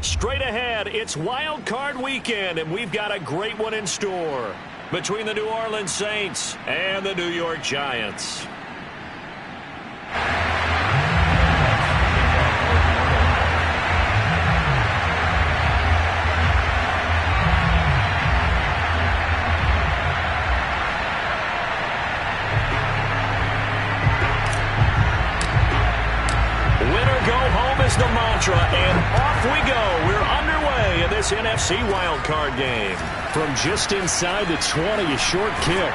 Straight ahead, it's Wild Card Weekend, and we've got a great one in store between the New Orleans Saints and the New York Giants. The mantra, and off we go. We're underway in this NFC wildcard game. From just inside the 20, a short kick.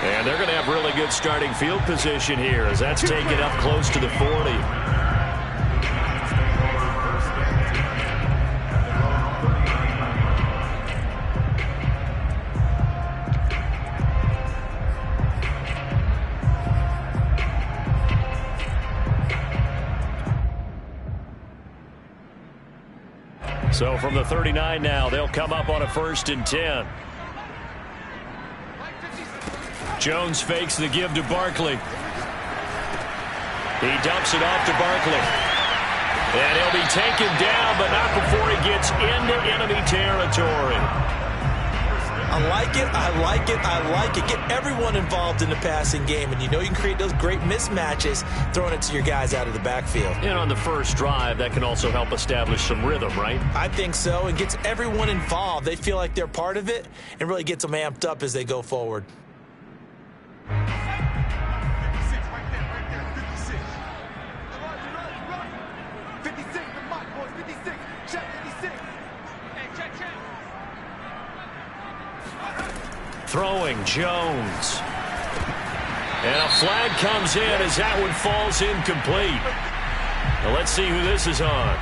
And they're going to have really good starting field position here as that's taken up close to the 40. So from the 39 now, they'll come up on a 1st and 10. Jones fakes the give to Barkley. He dumps it off to Barkley. And he'll be taken down, but not before he gets into enemy territory. I like it, I like it, I like it. Get everyone involved in the passing game, and you know you can create those great mismatches throwing it to your guys out of the backfield. And on the first drive, that can also help establish some rhythm, right? I think so. It gets everyone involved. They feel like they're part of it and really gets them amped up as they go forward. Throwing Jones. And a flag comes in as that one falls incomplete. Now let's see who this is on.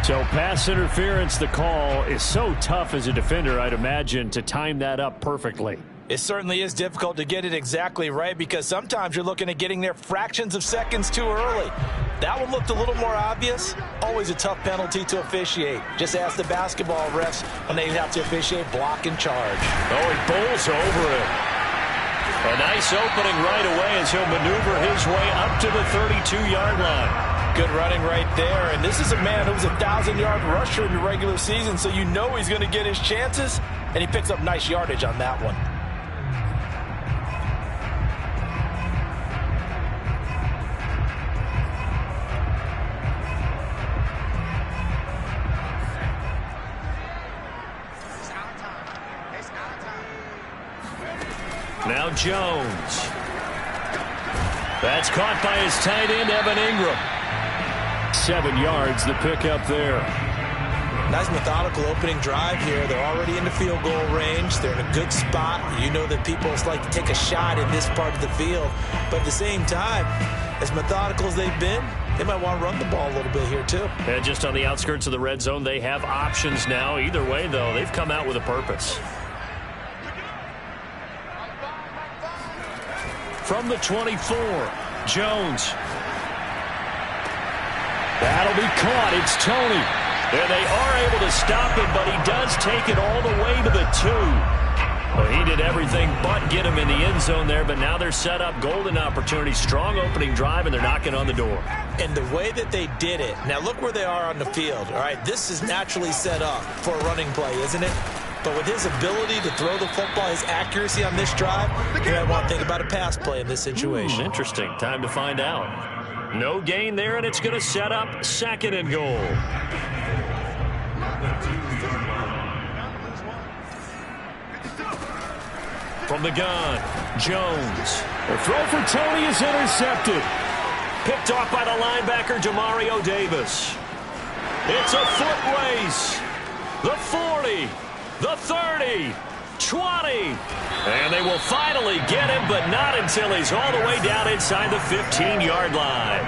So pass interference, the call is so tough as a defender, I'd imagine, to time that up perfectly. It certainly is difficult to get it exactly right because sometimes you're looking at getting there fractions of seconds too early. That one looked a little more obvious. Always a tough penalty to officiate. Just ask the basketball refs when they have to officiate block and charge. Oh, he bowls over it. A nice opening right away as he'll maneuver his way up to the 32-yard line. Good running right there. And this is a man who was a 1,000-yard rusher in the regular season, so you know he's going to get his chances. And he picks up nice yardage on that one. Now Jones. That's caught by his tight end, Evan Ingram. 7 yards, the pickup there. Nice methodical opening drive here. They're already in the field goal range. They're in a good spot. You know that people like to take a shot in this part of the field. But at the same time, as methodical as they've been, they might want to run the ball a little bit here too. And just on the outskirts of the red zone, they have options now. Either way, though, they've come out with a purpose. From the 24, Jones. That'll be caught. It's Tony. And they are able to stop him, but he does take it all the way to the 2. Well, he did everything but get him in the end zone there, but now they're set up. Golden opportunity, strong opening drive, and they're knocking on the door. And the way that they did it, now look where they are on the field. All right, this is naturally set up for a running play, isn't it? But with his ability to throw the football, his accuracy on this drive, you might want to think about a pass play in this situation. Interesting. Time to find out. No gain there, and it's going to set up 2nd and goal. From the gun, Jones. The throw for Tony is intercepted. Picked off by the linebacker, Demario Davis. It's a foot race. The 40. The 30, 20, and they will finally get him, but not until he's all the way down inside the 15-yard line.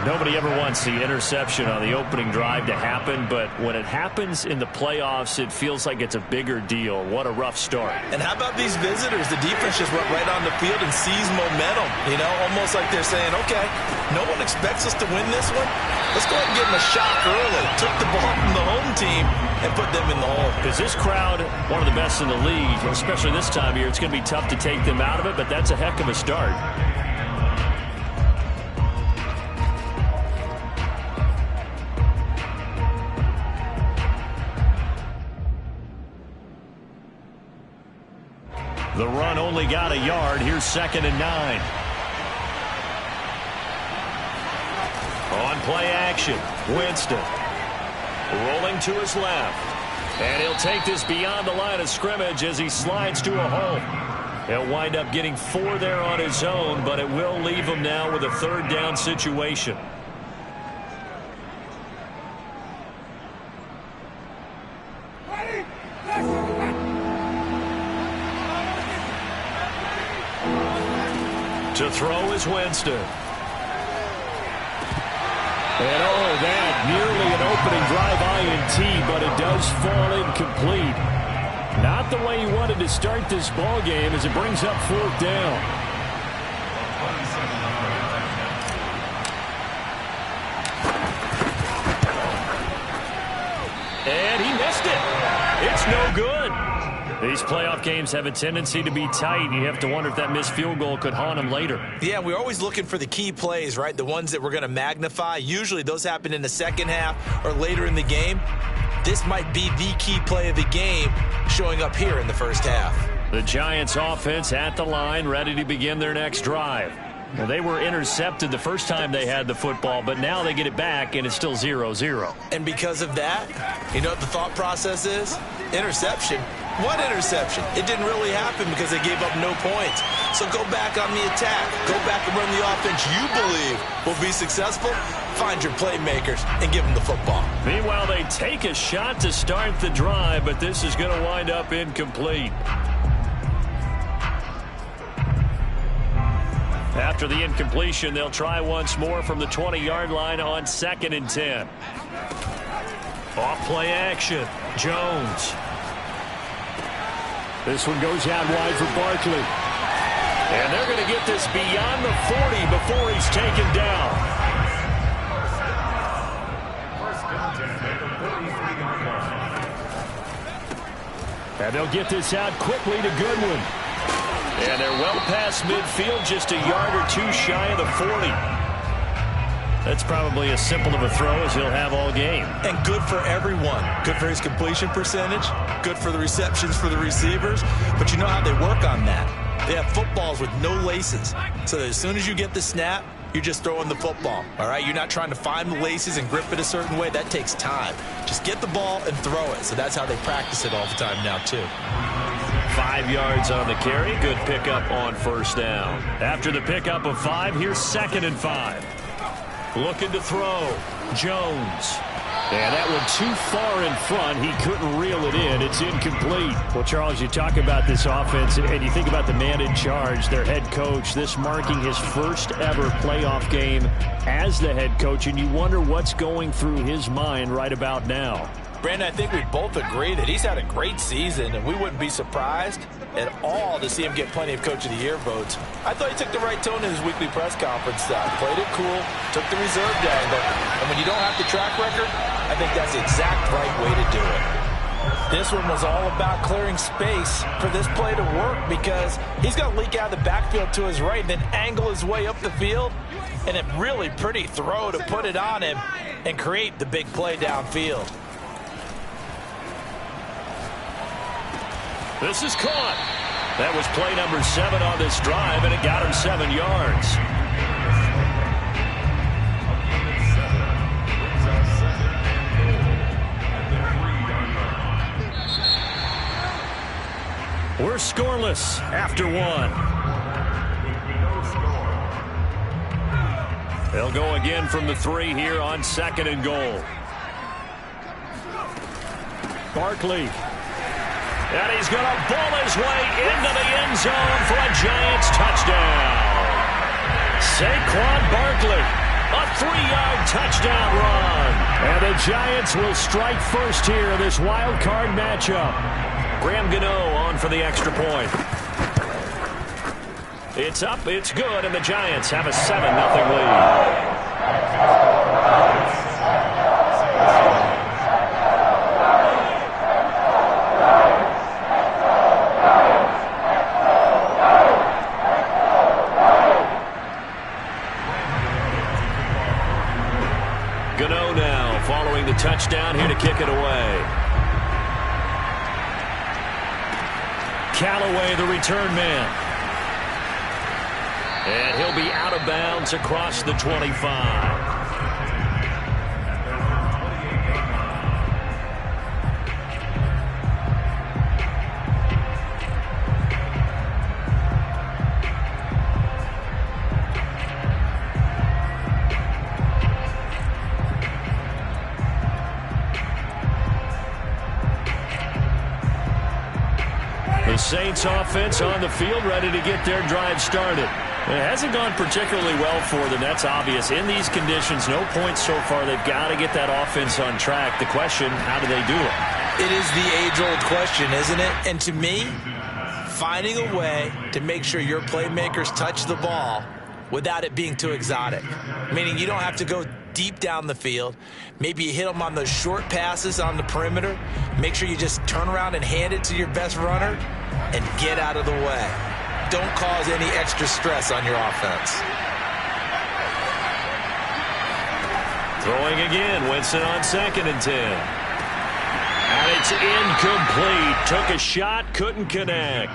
Nobody ever wants the interception on the opening drive to happen, but when it happens in the playoffs, it feels like it's a bigger deal. What a rough start. And how about these visitors? The defense just went right on the field and seized momentum, you know, almost like they're saying, okay, no one expects us to win this one. Let's go ahead and give them a shot early. Took the ball from the home team and put them in the hole. Because this crowd, one of the best in the league, especially this time of year, it's going to be tough to take them out of it, but that's a heck of a start. The run only got a yard. Here's 2nd and 9. On play action, Winston rolling to his left. And he'll take this beyond the line of scrimmage as he slides to a hole. He'll wind up getting 4 there on his own, but it will leave him now with a 3rd down situation. To throw is Winston. And that nearly an opening drive INT, but it does fall incomplete. Not the way he wanted to start this ball game as it brings up 4th down. And he missed it. It's no good. These playoff games have a tendency to be tight. You have to wonder if that missed field goal could haunt him later. Yeah, we're always looking for the key plays, right? The ones that we're going to magnify. Usually those happen in the second half or later in the game. This might be the key play of the game showing up here in the first half. The Giants offense at the line, ready to begin their next drive. Well, they were intercepted the first time they had the football, but now they get it back, and it's still 0-0. And because of that, you know what the thought process is? Interception. What interception? It didn't really happen because they gave up no points. So go back on the attack. Go back and run the offense you believe will be successful. Find your playmakers and give them the football. Meanwhile, they take a shot to start the drive, but this is going to wind up incomplete. After the incompletion, they'll try once more from the 20-yard line on 2nd and 10. Off play action. Jones. This one goes out wide for Barkley. And they're going to get this beyond the 40 before he's taken down. And they'll get this out quickly to Goodwin. And they're well past midfield, just a yard or 2 shy of the 40. That's probably as simple of a throw as he'll have all game. And good for everyone. Good for his completion percentage. Good for the receptions for the receivers. But you know how they work on that. They have footballs with no laces. So that as soon as you get the snap, you're just throwing the football. All right? You're not trying to find the laces and grip it a certain way. That takes time. Just get the ball and throw it. So that's how they practice it all the time now, too. 5 yards on the carry. Good pickup on 1st down. After the pickup of 5, here's 2nd and 5. Looking to throw. Jones. And that one too far in front. He couldn't reel it in. It's incomplete. Well, Charles, you talk about this offense, and you think about the man in charge, their head coach, this marking his first ever playoff game as the head coach, and you wonder what's going through his mind right about now. Brandon, I think we both agree that he's had a great season, and we wouldn't be surprised at all to see him get plenty of Coach of the Year votes. I thought he took the right tone in his weekly press conference. Played it cool, took the reserve angle, and when you don't have the track record, I think that's the exact right way to do it. This one was all about clearing space for this play to work because he's going to leak out of the backfield to his right and then angle his way up the field, and a really pretty throw to put it on him and create the big play downfield. This is caught. That was play number 7 on this drive, and it got him 7 yards. We're scoreless after 1. They'll go again from the 3 here on 2nd and goal. Barkley. And he's going to ball his way into the end zone for a Giants touchdown. Saquon Barkley, a 3-yard touchdown run. And the Giants will strike first here in this wild card matchup. Graham Gano on for the extra point. It's up, it's good, and the Giants have a 7-0 lead. Gano now following the touchdown here to kick it away. Callaway, the return man. And he'll be out of bounds across the 25. The Saints offense on the field, ready to get their drive started. It hasn't gone particularly well for them. That's obvious. In these conditions, no points so far. They've got to get that offense on track. The question, how do they do it? It is the age-old question, isn't it? And to me, finding a way to make sure your playmakers touch the ball without it being too exotic. Meaning you don't have to go deep down the field. Maybe you hit them on those short passes on the perimeter. Make sure you just turn around and hand it to your best runner and get out of the way. Don't cause any extra stress on your offense. Throwing again, Winston on 2nd and 10. And it's incomplete. Took a shot, couldn't connect.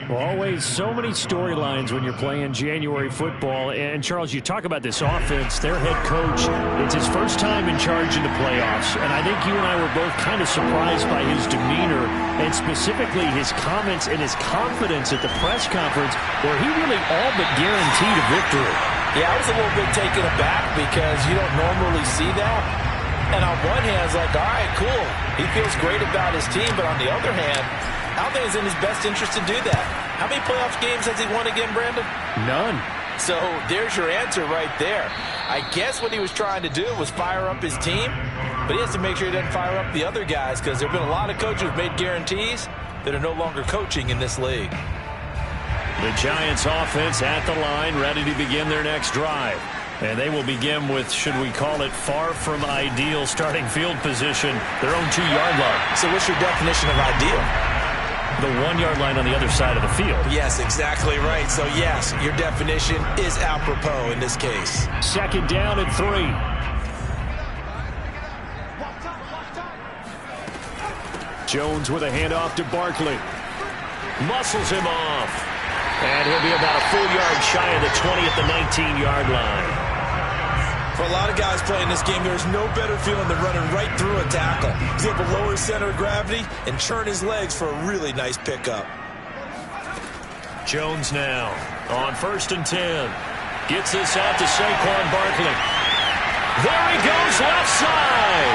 Well, always so many storylines when you're playing January football. And, Charles, you talk about this offense, their head coach, it's his first time in charge in the playoffs. And I think you and I were both kind of surprised by his demeanor and specifically his comments and his confidence at the press conference where he really all but guaranteed a victory. Yeah, I was a little bit taken aback because you don't normally see that. And on one hand, it's like, all right, cool. He feels great about his team. But on the other hand, I don't think it's in his best interest to do that. How many playoff games has he won again, Brandon? None. So there's your answer right there. I guess what he was trying to do was fire up his team, but he has to make sure he doesn't fire up the other guys because there have been a lot of coaches who've made guarantees that are no longer coaching in this league. The Giants offense at the line, ready to begin their next drive. And they will begin with, should we call it, far from ideal starting field position, their own 2-yard line. So what's your definition of ideal? The 1-yard line on the other side of the field. Yes, exactly right. So, yes, your definition is apropos in this case. 2nd down and 3. Jones with a handoff to Barkley. Muscles him off. And he'll be about a full yard shy of the 20 at the 19-yard line. For a lot of guys playing this game, there's no better feeling than running right through a tackle. He's able to lower his center of gravity and churn his legs for a really nice pickup. Jones now on 1st and 10. Gets this out to Saquon Barkley. There he goes, left side.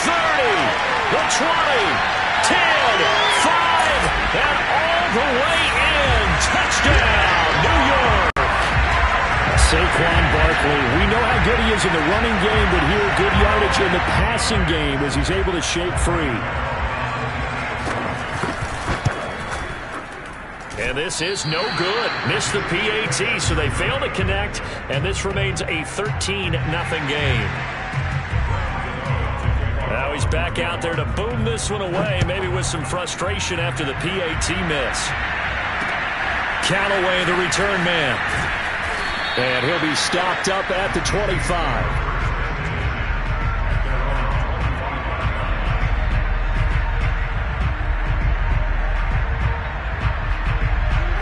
30, the 20, 10, 5, and all the way in. Touchdown, New York. Saquon Barkley, we know how good he is in the running game, but here good yardage in the passing game as he's able to shake free. And this is no good. Missed the PAT, so they fail to connect, and this remains a 13-0 game. Now he's back out there to boom this one away, maybe with some frustration after the PAT miss. Callaway, the return man. And he'll be stopped up at the 25.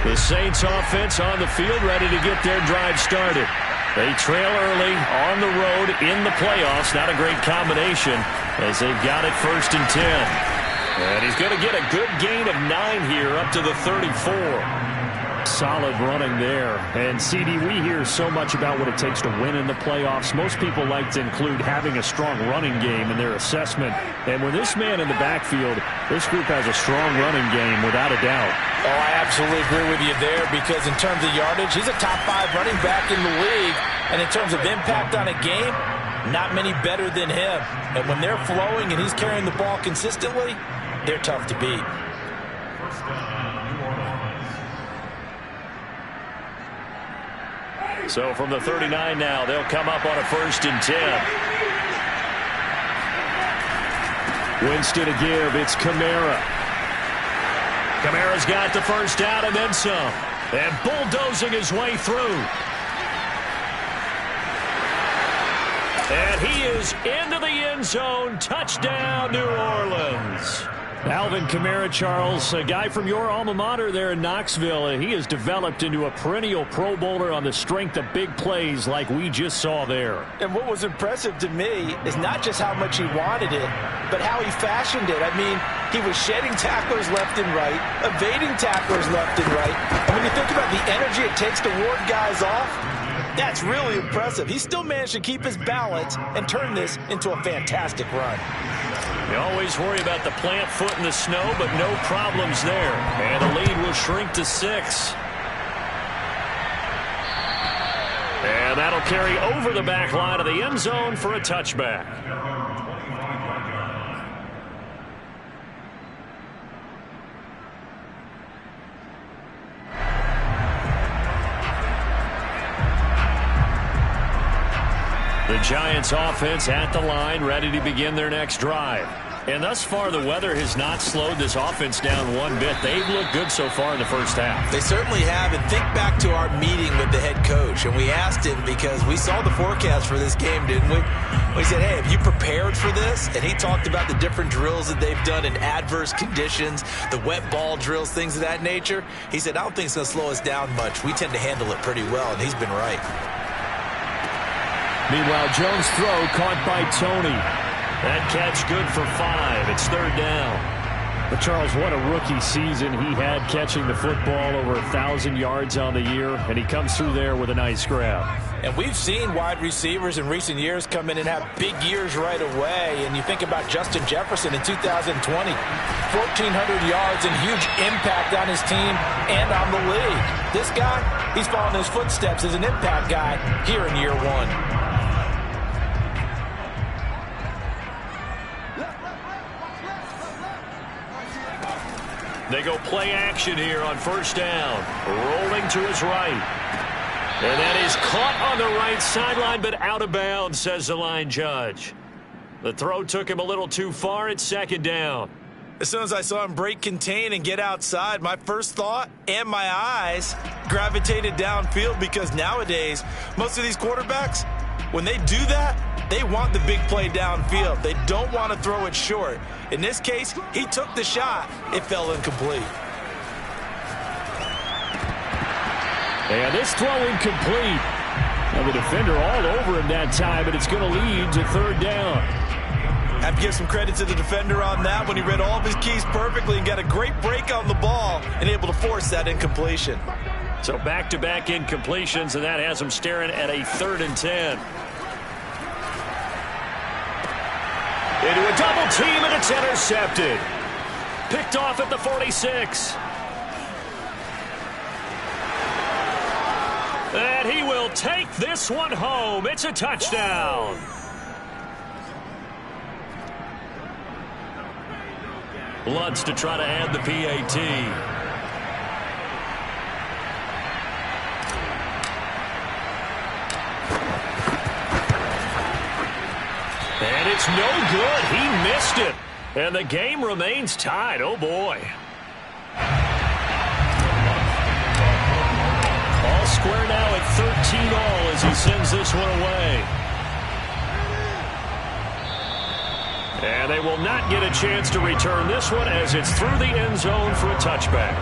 The Saints offense on the field ready to get their drive started. They trail early on the road in the playoffs. Not a great combination as they've got it 1st and 10. And he's going to get a good gain of 9 here up to the 34. Solid running there. And, CD, we hear so much about what it takes to win in the playoffs. Most people like to include having a strong running game in their assessment. And with this man in the backfield, this group has a strong running game without a doubt. Oh, I absolutely agree with you there because in terms of yardage, he's a top 5 running back in the league. And in terms of impact on a game, not many better than him. And when they're flowing and he's carrying the ball consistently, they're tough to beat. So from the 39 now, they'll come up on a 1st and 10. Winston to give. It's Kamara. Kamara's got the 1st down and then some. And bulldozing his way through. And he is into the end zone. Touchdown, New Orleans. Alvin Kamara, Charles, a guy from your alma mater there in Knoxville. He has developed into a perennial Pro Bowler on the strength of big plays like we just saw there. And what was impressive to me is not just how much he wanted it, but how he fashioned it. I mean, he was shedding tacklers left and right, evading tacklers left and right. And when you think about the energy it takes to ward guys off, that's really impressive. He still managed to keep his balance and turn this into a fantastic run. You always worry about the plant foot in the snow, but no problems there. And the lead will shrink to 6. And that'll carry over the back line of the end zone for a touchback. The Giants offense at the line, ready to begin their next drive. And thus far, the weather has not slowed this offense down one bit. They've looked good so far in the first half. They certainly have. And think back to our meeting with the head coach. And we asked him, because we saw the forecast for this game, didn't we? We said, hey, have you prepared for this? And he talked about the different drills that they've done in adverse conditions, the wet ball drills, things of that nature. He said, I don't think it's going to slow us down much. We tend to handle it pretty well, and he's been right. Meanwhile, Jones' throw caught by Tony. That catch good for 5. It's 3rd down. But Charles, what a rookie season he had, catching the football over 1,000 yards on the year, and he comes through there with a nice grab. And we've seen wide receivers in recent years come in and have big years right away. And you think about Justin Jefferson in 2020, 1,400 yards and huge impact on his team and on the league. This guy, he's following his footsteps as an impact guy here in year 1. They go play action here on 1st down. Rolling to his right. And that is caught on the right sideline, but out of bounds, says the line judge. The throw took him a little too far. It's 2nd down. As soon as I saw him break contain and get outside, my first thought and my eyes gravitated downfield, because nowadays, most of these quarterbacks, when they do that, they want the big play downfield. They don't want to throw it short. In this case, he took the shot. It fell incomplete. And this throw incomplete. Now the defender all over him that time, but it's going to lead to 3rd down. Have to give some credit to the defender on that when he read all of his keys perfectly and got a great break on the ball and able to force that incompletion. So back-to-back incompletions, and that has him staring at a 3rd and 10. Into a double team, and it's intercepted. Picked off at the 46. And he will take this one home. It's a touchdown. Lutz to try to add the PAT. And it's no good. He missed it. And the game remains tied. Oh, boy. All square now at 13-all as he sends this one away. And they will not get a chance to return this one as it's through the end zone for a touchback.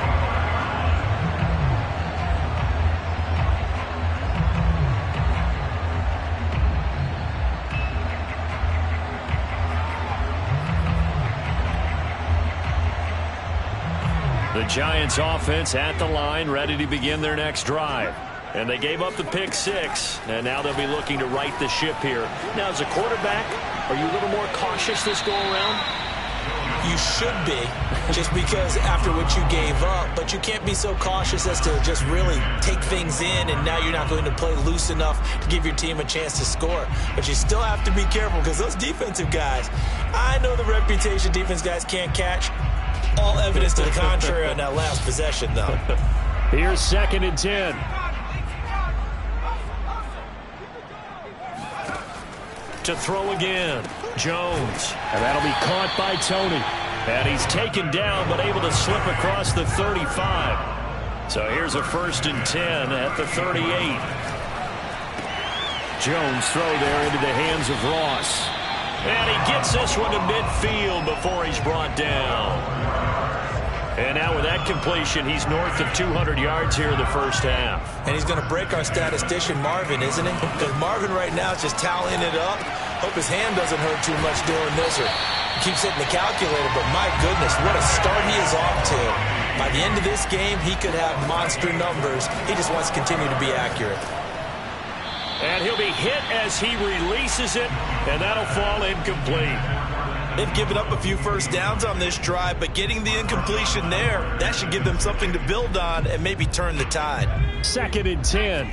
The Giants offense at the line, ready to begin their next drive. And they gave up the pick 6, and now they'll be looking to right the ship here. Now, as a quarterback, are you a little more cautious this go-around? You should be, just because after what you gave up, but you can't be so cautious as to just really take things in, and now you're not going to play loose enough to give your team a chance to score. But you still have to be careful, because those defensive guys, I know the reputation defense guys can't catch. All evidence to the contrary on that last possession, though. Here's 2nd and 10. To throw again, Jones. And that'll be caught by Tony. And he's taken down, but able to slip across the 35. So here's a 1st and 10 at the 38. Jones throw there into the hands of Ross. And he gets this one to midfield before he's brought down. And now with that completion, he's north of 200 yards here in the first half. And he's going to break our statistician, Marvin, isn't he? Because Marvin right now is just tallying it up. Hope his hand doesn't hurt too much doing this, or he keeps hitting the calculator. But my goodness, what a start he is off to. By the end of this game, he could have monster numbers. He just wants to continue to be accurate. And he'll be hit as he releases it, and that'll fall incomplete. They've given up a few first downs on this drive, but getting the incompletion there, that should give them something to build on and maybe turn the tide. 2nd and 10.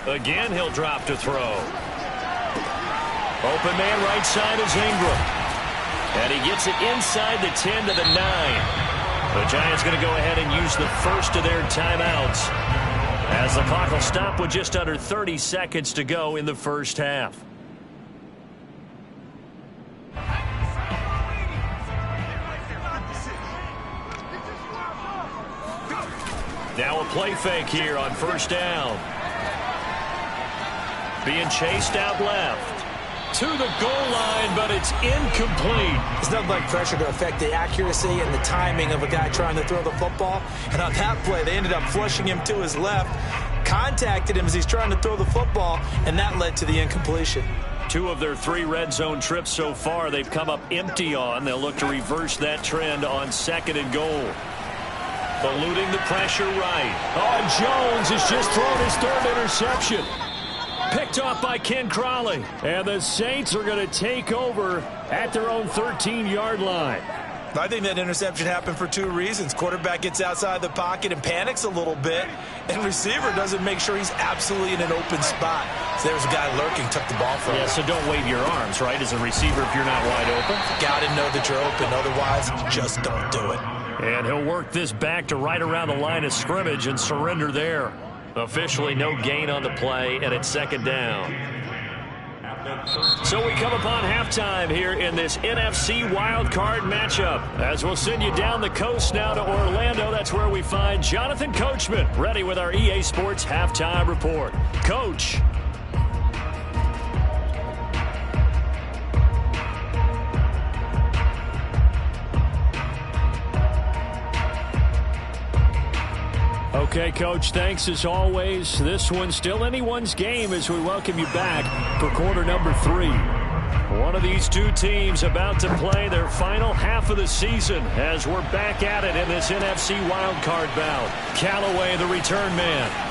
Again, he'll drop to throw. Open man right side is Ingram. And he gets it inside the 10 to the 9. The Giants going to go ahead and use the first of their timeouts, as the clock will stop with just under 30 seconds to go in the first half. Now a play fake here on first down. Being chased out left. To the goal line, but it's incomplete. It's nothing like pressure to affect the accuracy and the timing of a guy trying to throw the football. And on that play, they ended up flushing him to his left, contacted him as he's trying to throw the football, and that led to the incompletion. 2 of their 3 red zone trips so far, they've come up empty on. They'll look to reverse that trend on 2nd and goal. Eluding the pressure right. Oh, and Jones has just thrown his 3rd interception. Picked off by Ken Crawley. And the Saints are going to take over at their own 13-yard line. I think that interception happened for 2 reasons. Quarterback gets outside the pocket and panics a little bit, and receiver doesn't make sure he's absolutely in an open spot. So there's a guy lurking, took the ball from him. Yeah, so don't wave your arms, right, as a receiver if you're not wide open. Got to know that you're open. Otherwise, just don't do it. And he'll work this back to right around the line of scrimmage and surrender there. Officially no gain on the play, and it's 2nd down. So we come upon halftime here in this NFC wildcard matchup, as we'll send you down the coast now to Orlando. That's where we find Jonathan Coachman ready with our EA Sports halftime report. Coach. Okay, Coach, thanks as always. This one's still anyone's game as we welcome you back for quarter number 3. One of these 2 teams about to play their final half of the season as we're back at it in this NFC wildcard bout. Callaway, the return man.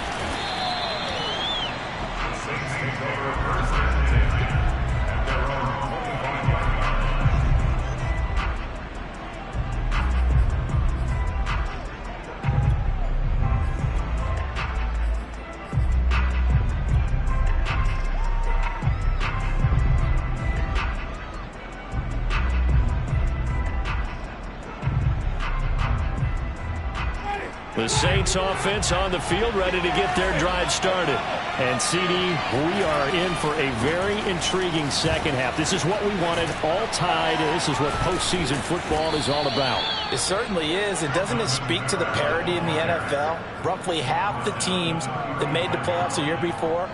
The Saints offense on the field, ready to get their drive started. And, CD, we are in for a very intriguing second half. This is what we wanted, all tied. This is what postseason football is all about. It certainly is. And doesn't it speak to the parity in the NFL? Roughly half the teams that made the playoffs a year before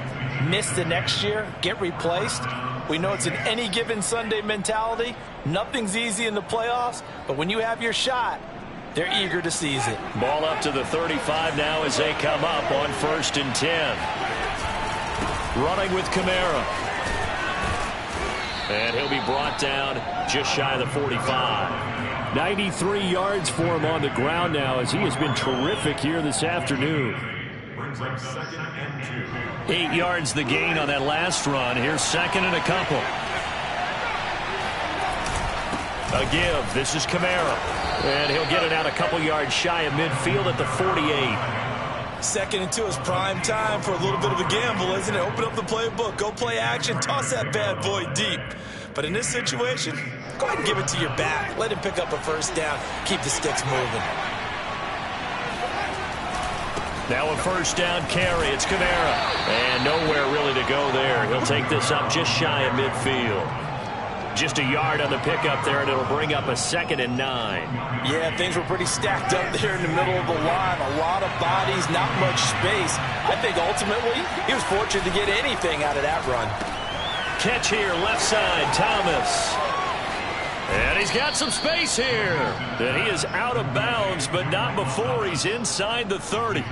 miss the next year, get replaced. We know it's an any given Sunday mentality. Nothing's easy in the playoffs, but when you have your shot, they're eager to seize it. Ball up to the 35 now as they come up on 1st and 10. Running with Kamara. And he'll be brought down just shy of the 45. 93 yards for him on the ground now as he has been terrific here this afternoon. 8 yards the gain on that last run. Here's 2nd and a couple. A give. This is Kamara. And he'll get it out a couple yards shy of midfield at the 48. 2nd and 2 is prime time for a little bit of a gamble, isn't it? Open up the playbook, go play action, toss that bad boy deep. But in this situation, go ahead and give it to your back. Let him pick up a first down. Keep the sticks moving. Now a first down carry. It's Kamara. And nowhere really to go there. He'll take this up just shy of midfield. Just a yard on the pickup there, and it'll bring up a 2nd and 9. Yeah, things were pretty stacked up there in the middle of the line. A lot of bodies, not much space. I think ultimately he was fortunate to get anything out of that run. Catch here, left side, Thomas. And he's got some space here. And he is out of bounds, but not before he's inside the 30.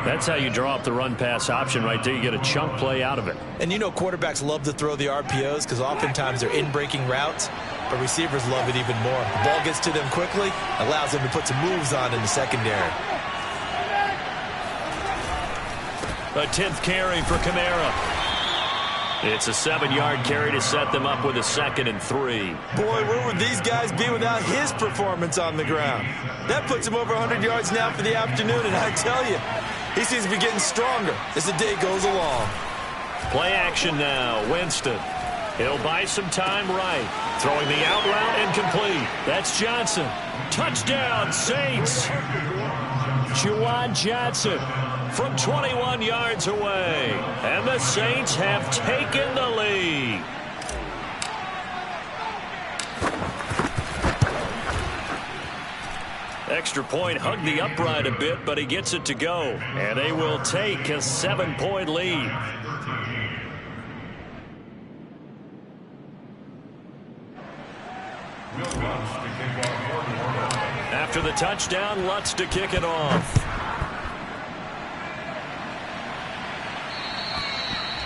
That's how you draw up the run-pass option right there. You get a chunk play out of it. And you know quarterbacks love to throw the RPOs because oftentimes they're in-breaking routes, but receivers love it even more. The ball gets to them quickly, allows them to put some moves on in the secondary. A 10th carry for Kamara. It's a 7-yard carry to set them up with a 2nd and 3. Boy, where would these guys be without his performance on the ground? That puts him over 100 yards now for the afternoon, and I tell you, he seems to be getting stronger as the day goes along. Play action now. Winston. He'll buy some time right. Throwing the out route and complete. That's Johnson. Touchdown, Saints. Juwan Johnson from 21 yards away. And the Saints have taken the lead. Extra point hugged the upright a bit, but he gets it to go. And they will take a 7-point lead. After the touchdown, Lutz to kick it off.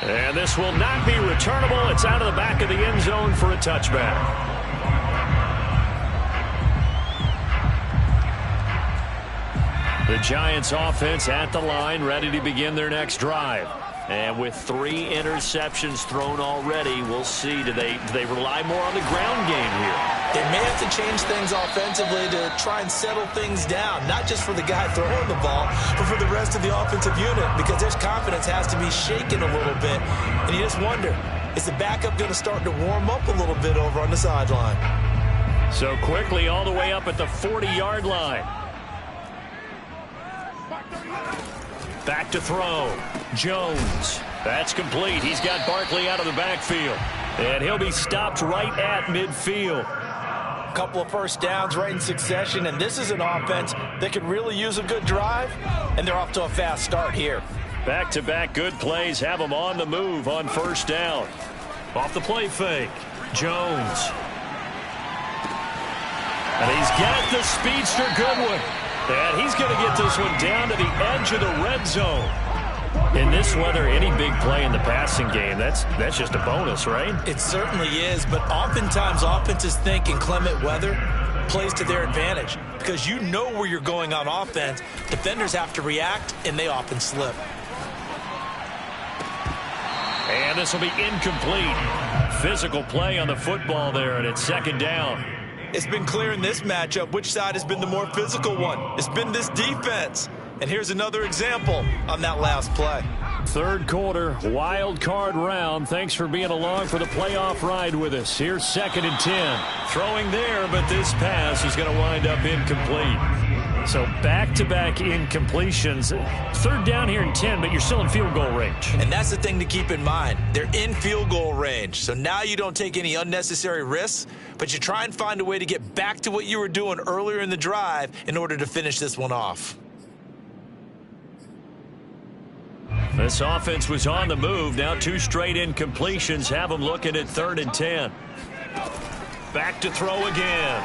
And this will not be returnable. It's out of the back of the end zone for a touchback. The Giants offense at the line, ready to begin their next drive. And with 3 interceptions thrown already, we'll see. Do they rely more on the ground game here? They may have to change things offensively to try and settle things down, not just for the guy throwing the ball, but for the rest of the offensive unit, because their confidence has to be shaken a little bit. And you just wonder, is the backup going to start to warm up a little bit over on the sideline? So quickly all the way up at the 40-yard line. Back to throw. Jones. That's complete. He's got Barkley out of the backfield. And he'll be stopped right at midfield. A couple of first downs right in succession, and this is an offense that could really use a good drive, and they're off to a fast start here. Back-to-back good plays have them on the move on first down. Off the play fake. Jones. And he's got the speedster Goodwin. And he's going to get this one down to the edge of the red zone. In this weather, any big play in the passing game, that's just a bonus, right? It certainly is, but oftentimes offenses think in clement weather plays to their advantage because you know where you're going on offense. Defenders have to react, and they often slip. And this will be incomplete. Physical play on the football there, and it's 2nd down. It's been clear in this matchup which side has been the more physical one. It's been this defense. And here's another example on that last play. 3rd quarter, wild card round. Thanks for being along for the playoff ride with us. Here's 2nd and 10. Throwing there, but this pass is going to wind up incomplete. So back-to-back incompletions. 3rd down here and 10, but you're still in field goal range. And that's the thing to keep in mind. They're in field goal range. So now you don't take any unnecessary risks, but you try and find a way to get back to what you were doing earlier in the drive in order to finish this one off. This offense was on the move. Now 2 straight incompletions have them looking at 3rd and 10. Back to throw again.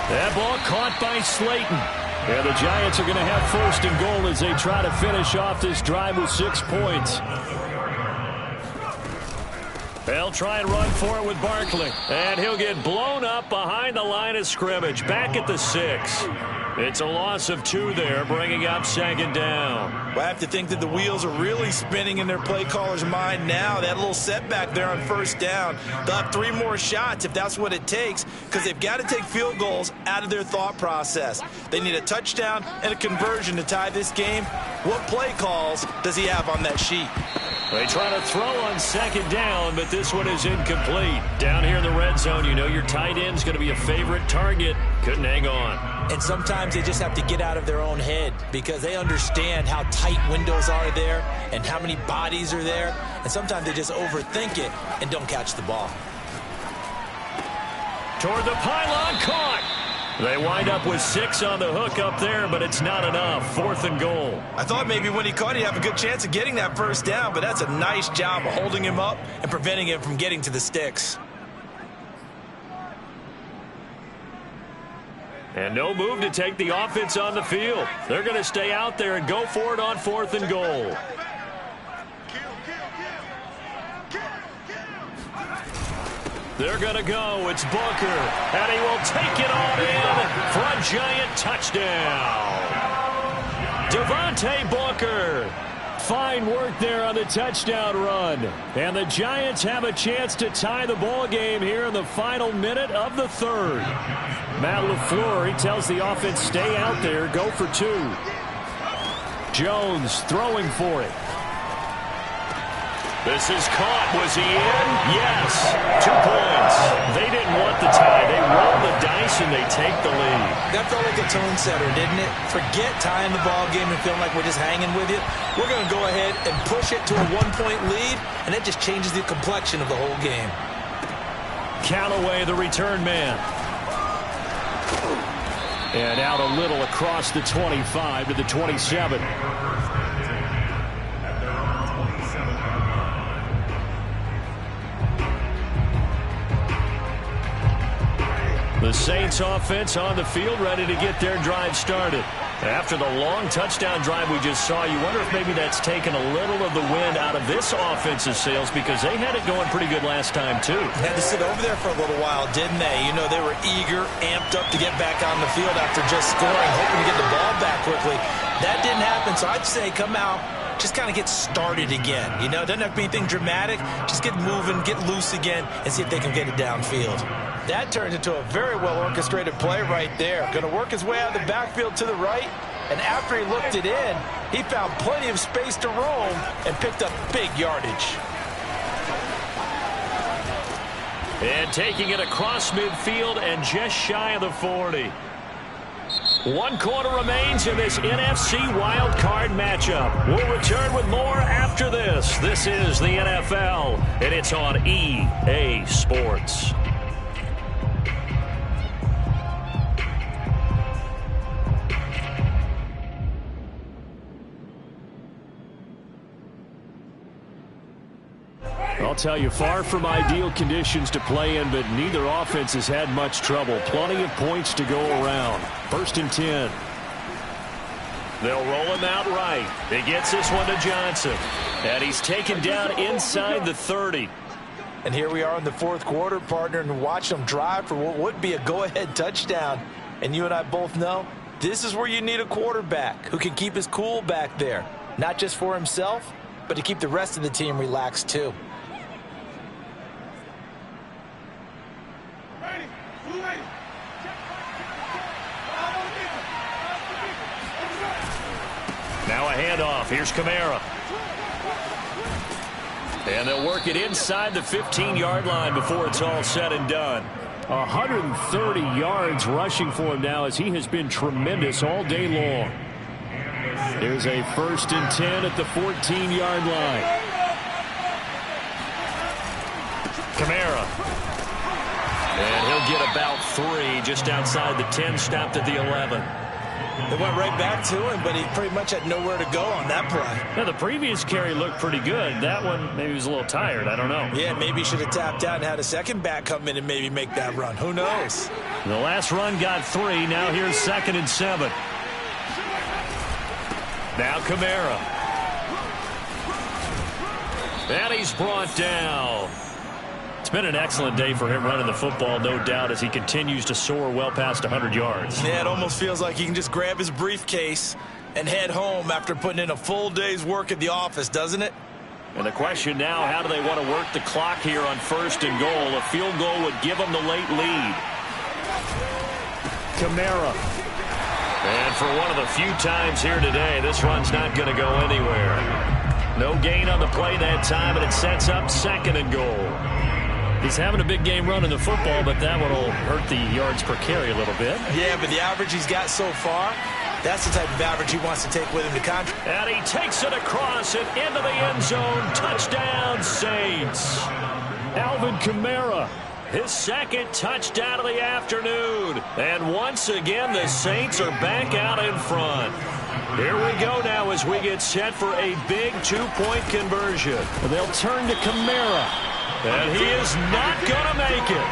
That ball caught by Slayton. Yeah, the Giants are going to have 1st and goal as they try to finish off this drive with 6 points. They'll try and run for it with Barkley. And he'll get blown up behind the line of scrimmage. Back at the 6. It's a loss of 2 there, bringing up 2nd down. Well, I have to think that the wheels are really spinning in their play caller's mind now. That little setback there on 1st down. They'll have 3 more shots if that's what it takes, because they've got to take field goals out of their thought process. They need a touchdown and a conversion to tie this game. What play calls does he have on that sheet? They try to throw on 2nd down, but this one is incomplete. Down here in the red zone, you know your tight end's going to be a favorite target. Couldn't hang on. And sometimes they just have to get out of their own head because they understand how tight windows are there and how many bodies are there. And sometimes they just overthink it and don't catch the ball. Toward the pylon, caught. They wind up with 6 on the hook up there, but it's not enough. 4th and goal. I thought maybe when he caught, he'd have a good chance of getting that first down, but that's a nice job of holding him up and preventing him from getting to the sticks. And no move to take the offense on the field. They're going to stay out there and go for it on 4th and goal. They're going to go. It's Booker. And he will take it on in for a giant touchdown. Devontae Booker. Fine work there on the touchdown run. And the Giants have a chance to tie the ball game here in the final minute of the 3rd. Matt LaFleur, he tells the offense, stay out there, go for 2. Jones throwing for it. This is caught. Was he in? Yes. 2 points. They didn't want the tie. They roll the dice and they take the lead. That felt like a tone setter, didn't it? Forget tying the ball game and feeling like we're just hanging with you. We're going to go ahead and push it to a 1-point lead, and that just changes the complexion of the whole game. Callaway, the return man. And out a little across the 25 to the 27. The Saints offense on the field ready to get their drive started. After the long touchdown drive we just saw, you wonder if maybe that's taken a little of the wind out of this offense's sails because they had it going pretty good last time too. Had to sit over there for a little while, didn't they? You know, they were eager, amped up to get back on the field after just scoring, hoping to get the ball back quickly. That didn't happen, so I'd say come out, just kind of get started again. You know, it doesn't have to be anything dramatic. Just get moving, get loose again, and see if they can get it downfield. That turned into a very well-orchestrated play right there. Going to work his way out of the backfield to the right, and after he looked it in, he found plenty of space to roam and picked up big yardage. And taking it across midfield and just shy of the 40. 1 quarter remains in this NFC Wild Card matchup. We'll return with more after this. This is the NFL, and it's on EA Sports. I'll tell you, far from ideal conditions to play in, but neither offense has had much trouble. Plenty of points to go around. 1st and 10. They'll roll him out right. He gets this one to Johnson. And he's taken down inside the 30. And here we are in the 4th quarter, partner, and watch them drive for what would be a go-ahead touchdown. And you and I both know this is where you need a quarterback who can keep his cool back there. Not just for himself, but to keep the rest of the team relaxed too. Now a handoff. Here's Kamara. And they'll work it inside the 15-yard line before it's all said and done. 130 yards rushing for him now as he has been tremendous all day long. There's a 1st and 10 at the 14-yard line. Kamara. And he'll get about 3 just outside the 10, stopped at the 11. They went right back to him, but he pretty much had nowhere to go on that play. Now, the previous carry looked pretty good. That one, maybe he was a little tired. I don't know. Yeah, maybe he should have tapped out and had a second back come in and maybe make that run. Who knows? The last run got 3. Now here's 2nd and 7. Now Kamara. And he's brought down. It's been an excellent day for him running the football, no doubt, as he continues to soar well past 100 yards. Yeah, it almost feels like he can just grab his briefcase and head home after putting in a full day's work at the office, doesn't it? And the question now, how do they want to work the clock here on 1st and goal? A field goal would give them the late lead. Kamara. And for one of the few times here today, this run's not going to go anywhere. No gain on the play that time, and it sets up 2nd and goal. He's having a big game running the football, but that one will hurt the yards per carry a little bit. Yeah, but the average he's got so far, that's the type of average he wants to take with him to contract. And he takes it across and into the end zone. Touchdown, Saints. Alvin Kamara, his second touchdown of the afternoon. And once again, the Saints are back out in front. Here we go now as we get set for a big two-point conversion. And they'll turn to Kamara. And he is not going to make it.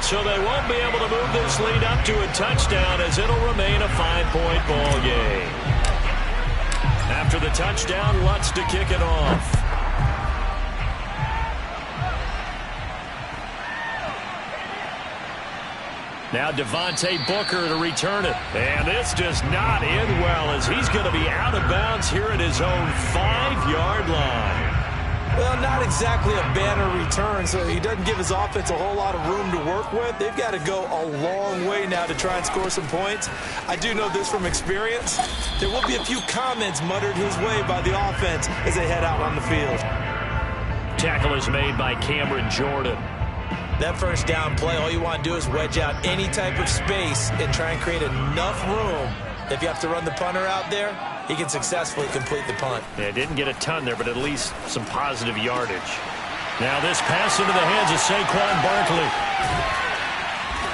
So they won't be able to move this lead up to a touchdown as it'll remain a 5-point ball game. After the touchdown, Lutz to kick it off. Now Devontae Booker to return it. And this does not end well as he's going to be out of bounds here at his own 5-yard line. Well, not exactly a banner return, so he doesn't give his offense a whole lot of room to work with. They've got to go a long way now to try and score some points. I do know this from experience. There will be a few comments muttered his way by the offense as they head out on the field. Tackle is made by Cameron Jordan. That first down play, all you want to do is wedge out any type of space and try and create enough room. If you have to run the punter out there, he can successfully complete the punt. Yeah, didn't get a ton there, but at least some positive yardage. Now this pass into the hands of Saquon Barkley.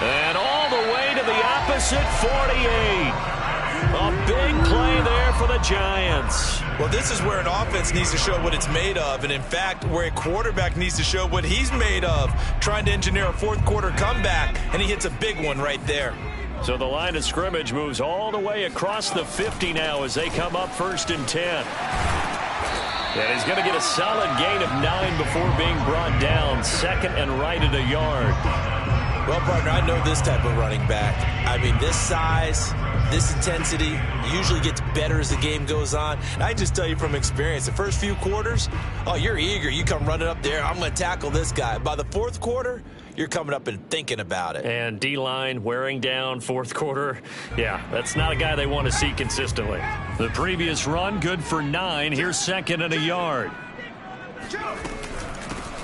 And all the way to the opposite 48. A big play there for the Giants. Well, this is where an offense needs to show what it's made of, and in fact, where a quarterback needs to show what he's made of, trying to engineer a fourth-quarter comeback, and he hits a big one right there. So the line of scrimmage moves all the way across the 50 now as they come up 1st and 10. And he's going to get a solid gain of 9 before being brought down. 2nd and right at a yard. Well, partner, I know this type of running back. I mean, this size, this intensity usually gets better as the game goes on. And I just tell you from experience, the first few quarters, oh, you're eager. You come running up there, I'm going to tackle this guy. By the fourth quarter, you're coming up and thinking about it. And D-line wearing down 4th quarter. Yeah, that's not a guy they want to see consistently. The previous run, good for 9. Here's 2nd and a yard.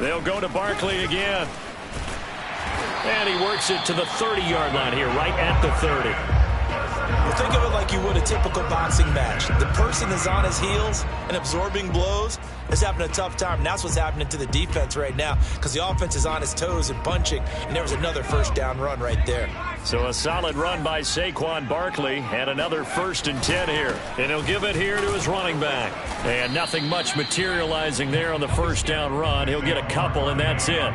They'll go to Barkley again. And he works it to the 30-yard line here, right at the 30. Well, think of it like you would a typical boxing match. The person is on his heels and absorbing blows is having a tough time. And that's what's happening to the defense right now because the offense is on his toes and punching. And there was another first down run right there. So a solid run by Saquon Barkley and another 1st and 10 here. And he'll give it here to his running back. And nothing much materializing there on the first down run. He'll get a couple, and that's it.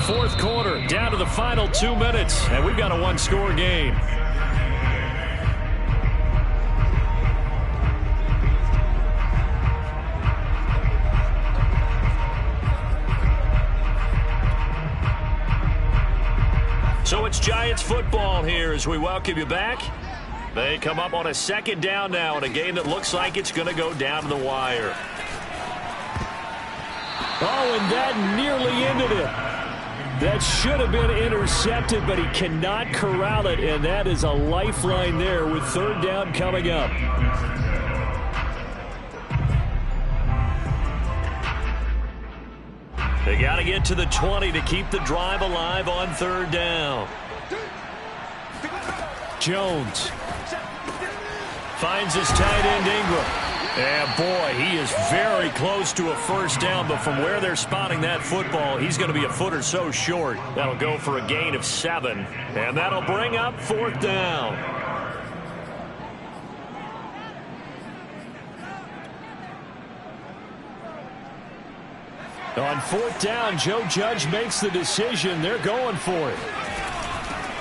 4th quarter, down to the final 2 minutes, and we've got a one-score game. So it's Giants football here as we welcome you back. They come up on a 2nd down now in a game that looks like it's going to go down to the wire. Oh, and that nearly ended it. That should have been intercepted, but he cannot corral it, and that is a lifeline there with 3rd down coming up. They got to get to the 20 to keep the drive alive on 3rd down. Jones finds his tight end Ingram. And boy, he is very close to a first down, but from where they're spotting that football, he's going to be a foot or so short. That'll go for a gain of 7, and that'll bring up 4th down. On 4th down, Joe Judge makes the decision. They're going for it.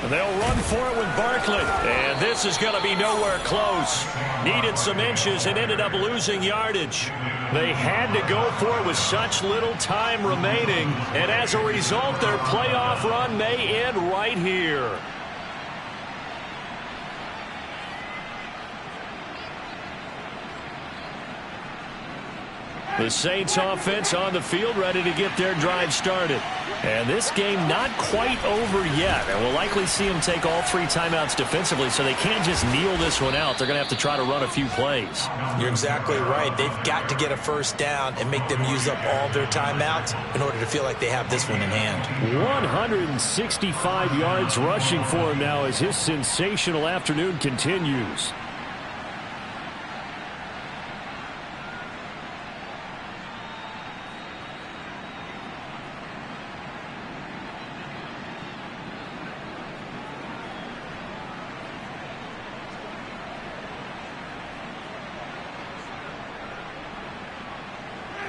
And they'll run for it with Barkley. And this is going to be nowhere close. Needed some inches and ended up losing yardage. They had to go for it with such little time remaining. And as a result, their playoff run may end right here. The Saints offense on the field, ready to get their drive started. And this game not quite over yet. And we'll likely see them take all 3 timeouts defensively, so they can't just kneel this one out. They're going to have to try to run a few plays. You're exactly right. They've got to get a first down and make them use up all their timeouts in order to feel like they have this one in hand. 165 yards rushing for him now as his sensational afternoon continues.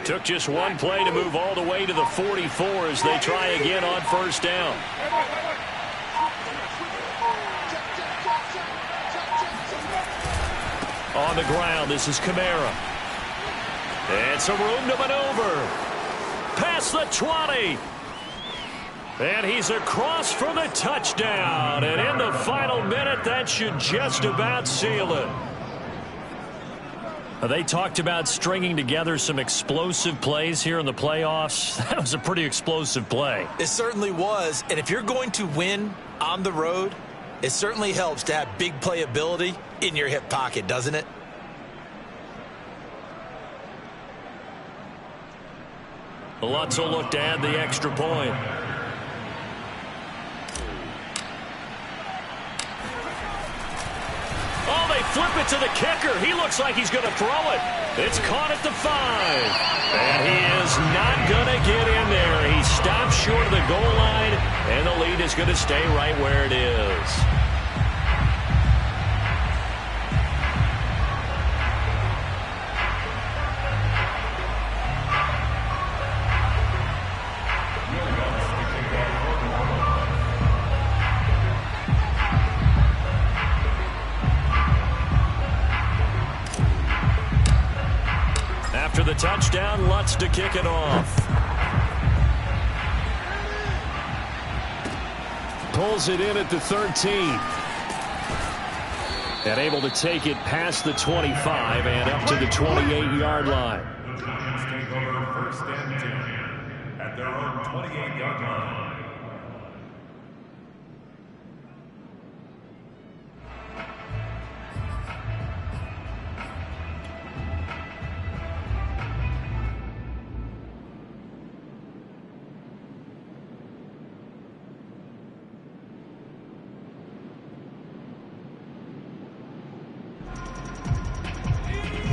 Took just one play to move all the way to the 44 as they try again on first down. On the ground, this is Kamara. And some room to maneuver. Past the 20. And he's across for the touchdown. And in the final minute, that should just about seal it. They talked about stringing together some explosive plays here in the playoffs. That was a pretty explosive play. It certainly was. And if you're going to win on the road, it certainly helps to have big playability in your hip pocket, doesn't it? Lutz will look to add the extra point. Oh, they flip it to the kicker. He looks like he's going to throw it. It's caught at the 5. And he is not going to get in there. He stops short of the goal line, and the lead is going to stay right where it is. After the touchdown, Lutz to kick it off. Pulls it in at the 13. And able to take it past the 25 and up to the 28-yard line. The Giants take over first and 10 at their own 28-yard line.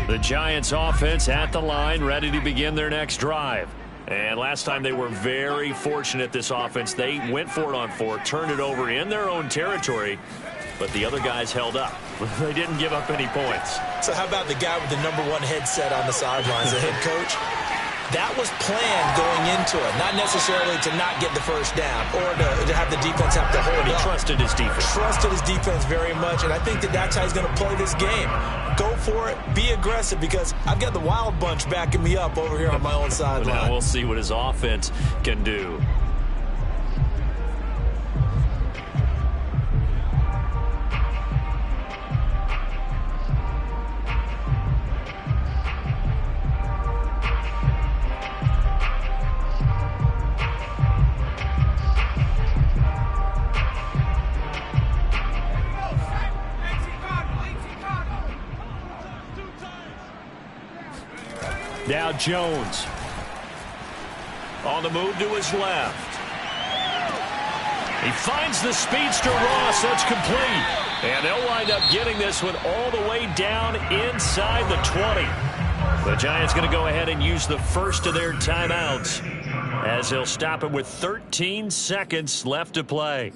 The Giants offense at the line, ready to begin their next drive. And last time they were very fortunate, this offense. They went for it on 4, turned it over in their own territory, but the other guys held up. They didn't give up any points. So how about the guy with the #1 headset on the sidelines, the head coach? That was planned going into it, not necessarily to not get the first down or to have the defense have to hold up. He trusted his defense. Trusted his defense very much, and I think that's how he's going to play this game. Go for it, be aggressive, because I've got the Wild Bunch backing me up over here on my own sideline. Now we'll see what his offense can do. Now Jones. On the move to his left. He finds the speedster Ross. That's complete. And they'll wind up getting this one all the way down inside the 20. The Giants going to go ahead and use the first of their timeouts as they'll stop it with 13 seconds left to play.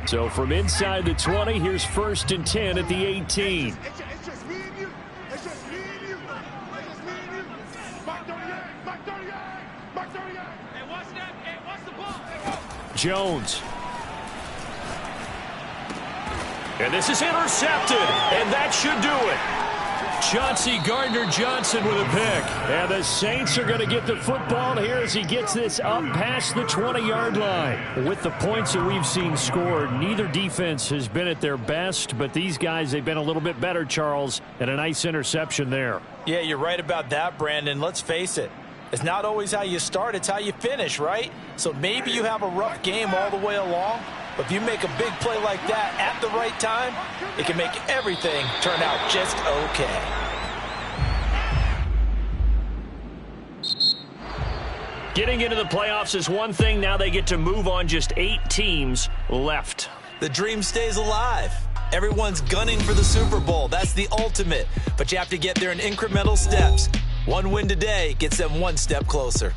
So from inside the 20, here's 1st and 10 at the 18. Jones. And this is intercepted, and that should do it. Chauncey Gardner-Johnson with a pick. And the Saints are going to get the football here as he gets this up past the 20-yard line. With the points that we've seen scored, neither defense has been at their best, but these guys, they've been a little bit better, Charles, and a nice interception there. Yeah, you're right about that, Brandon. Let's face it. It's not always how you start, it's how you finish, right? So maybe you have a rough game all the way along, but if you make a big play like that at the right time, it can make everything turn out just okay. Getting into the playoffs is one thing. Now they get to move on. Just 8 teams left. The dream stays alive. Everyone's gunning for the Super Bowl. That's the ultimate. But you have to get there in incremental steps. One win today gets them one step closer.